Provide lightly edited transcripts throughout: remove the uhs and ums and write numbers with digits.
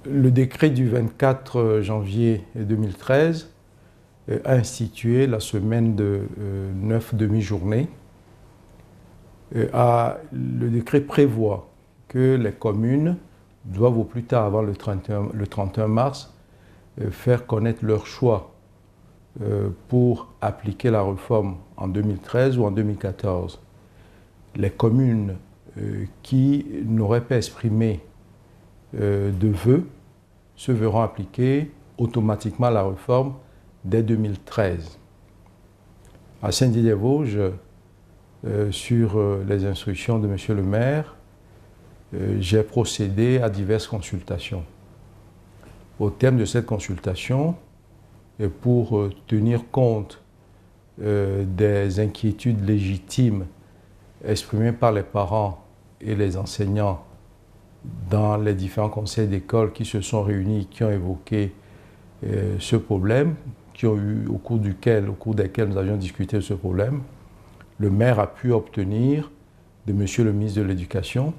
Le décret du 24 janvier 2013 a institué la semaine de 9 demi-journées. Le décret prévoit que les communes doivent au plus tard avant le 31 mars faire connaître leur choix pour appliquer la réforme en 2013 ou en 2014. Les communes qui n'auraient pas exprimé de vœux se verront appliquer automatiquement la réforme dès 2013. À Saint-Dié-des-Vosges, sur les instructions de M. le maire, j'ai procédé à diverses consultations. Au terme de cette consultation, et pour tenir compte des inquiétudes légitimes exprimées par les parents et les enseignants dans les différents conseils d'école qui se sont réunis, qui ont évoqué ce problème, au cours desquels nous avions discuté de ce problème, le maire a pu obtenir de M. le ministre de l'Éducation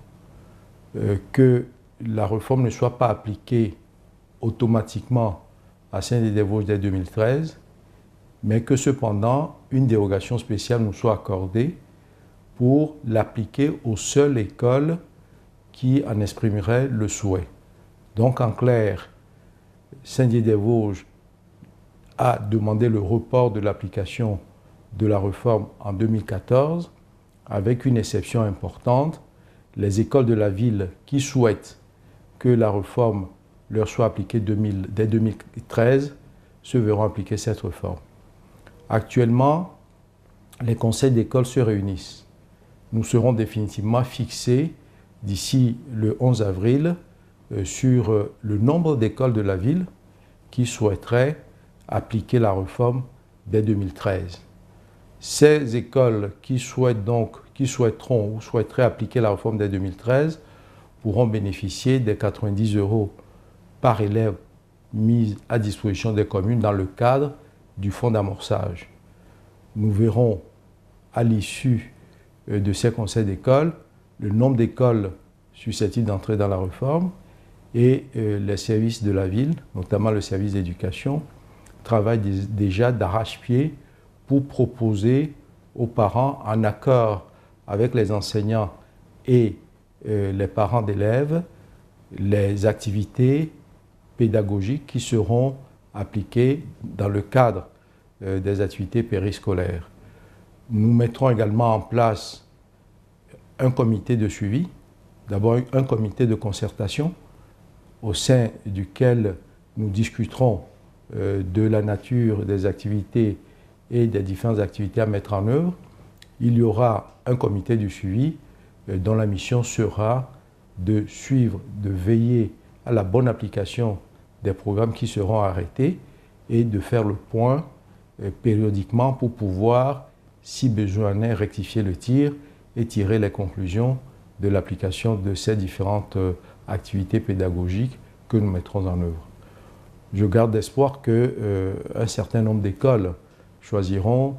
que la réforme ne soit pas appliquée automatiquement à Saint-Dié-des-Vosges dès 2013, mais que cependant une dérogation spéciale nous soit accordée pour l'appliquer aux seules écoles qui en exprimeraient le souhait. Donc en clair, Saint-Dié-des-Vosges a demandé le report de l'application de la réforme en 2014, avec une exception importante. Les écoles de la ville qui souhaitent que la réforme leur soit appliquée dès 2013 se verront appliquer cette réforme. Actuellement, les conseils d'école se réunissent. Nous serons définitivement fixés d'ici le 11 avril sur le nombre d'écoles de la ville qui souhaiteraient appliquer la réforme dès 2013. Ces écoles qui souhaiteront ou souhaiteraient appliquer la réforme dès 2013 pourront bénéficier des 90 € par élève mis à disposition des communes dans le cadre du fonds d'amorçage. Nous verrons à l'issue de ces conseils d'école le nombre d'écoles susceptibles d'entrer dans la réforme et les services de la ville, notamment le service d'éducation, travaillent déjà d'arrache-pied pour proposer aux parents, en accord avec les enseignants et les parents d'élèves, les activités pédagogiques qui seront appliquées dans le cadre des activités périscolaires. Nous mettrons également en place un comité de suivi, d'abord un comité de concertation au sein duquel nous discuterons de la nature des activités et des différentes activités à mettre en œuvre. Il y aura un comité de suivi dont la mission sera de suivre, de veiller à la bonne application des programmes qui seront arrêtés et de faire le point périodiquement pour pouvoir, si besoin est, rectifier le tir et tirer les conclusions de l'application de ces différentes activités pédagogiques que nous mettrons en œuvre. Je garde espoir qu'un certain nombre d'écoles choisiront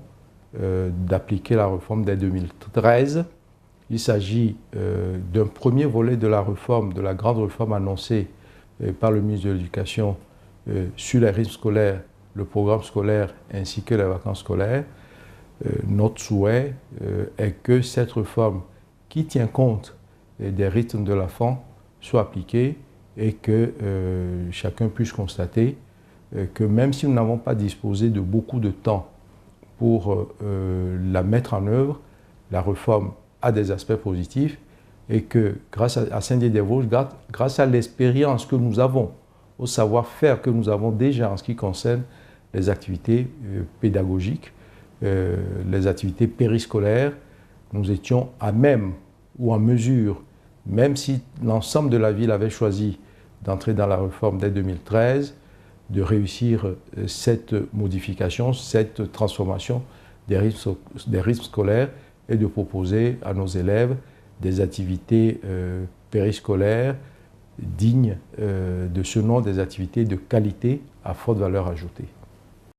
d'appliquer la réforme dès 2013. Il s'agit d'un premier volet de la réforme, de la grande réforme annoncée par le ministre de l'Éducation sur les rythmes scolaires, le programme scolaire ainsi que les vacances scolaires. Notre souhait est que cette réforme qui tient compte des rythmes de l'enfant soit appliquée et que chacun puisse constater que même si nous n'avons pas disposé de beaucoup de temps pour la mettre en œuvre, la réforme a des aspects positifs et que grâce à Saint-Dié-des-Vosges, grâce à l'expérience que nous avons, au savoir-faire que nous avons déjà en ce qui concerne les activités pédagogiques, les activités périscolaires, nous étions à même ou en mesure, même si l'ensemble de la ville avait choisi d'entrer dans la réforme dès 2013, de réussir cette modification, cette transformation des rythmes scolaires et de proposer à nos élèves des activités périscolaires dignes de ce nom, des activités de qualité à forte valeur ajoutée.